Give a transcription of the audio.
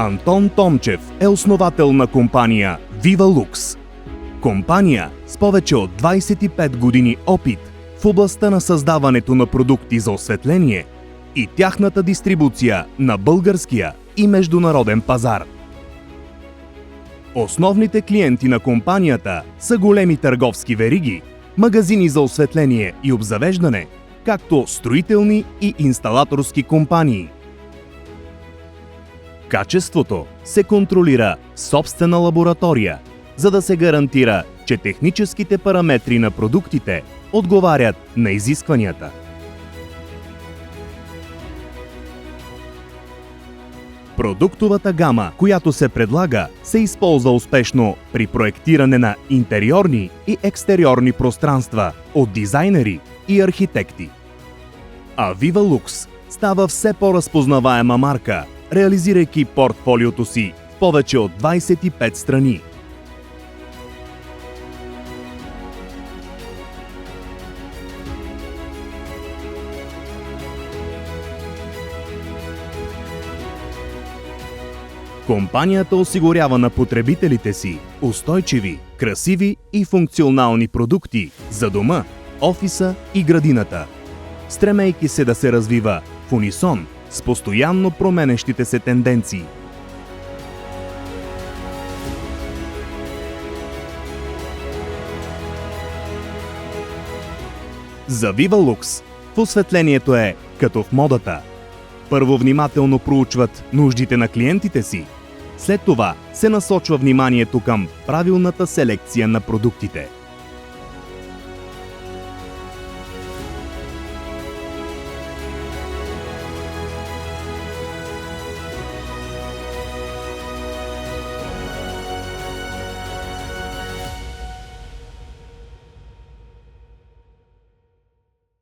Антон Томчев е основател на компания VivaLux. Компания с повече от 25 години опит в областта на създаването на продукти за осветление и тяхната дистрибуция на българския и международен пазар. Основните клиенти на компанията са големи търговски вериги, магазини за осветление и обзавеждане, както строителни и инсталаторски компании. Качеството се контролира в собствена лаборатория, за да се гарантира, че техническите параметри на продуктите отговарят на изискванията. Продуктовата гама, която се предлага, се използва успешно при проектиране на интериорни и екстериорни пространства от дизайнери и архитекти. А VivaLux става все по-разпознаваема марка, реализирайки портфолиото си в повече от 25 страни. Компанията осигурява на потребителите си устойчиви, красиви и функционални продукти за дома, офиса и градината, стремейки се да се развива в унисон с постоянно променещите се тенденции. За VivaLux в осветлението е като в модата. Първо внимателно проучват нуждите на клиентите си, след това се насочва вниманието към правилната селекция на продуктите.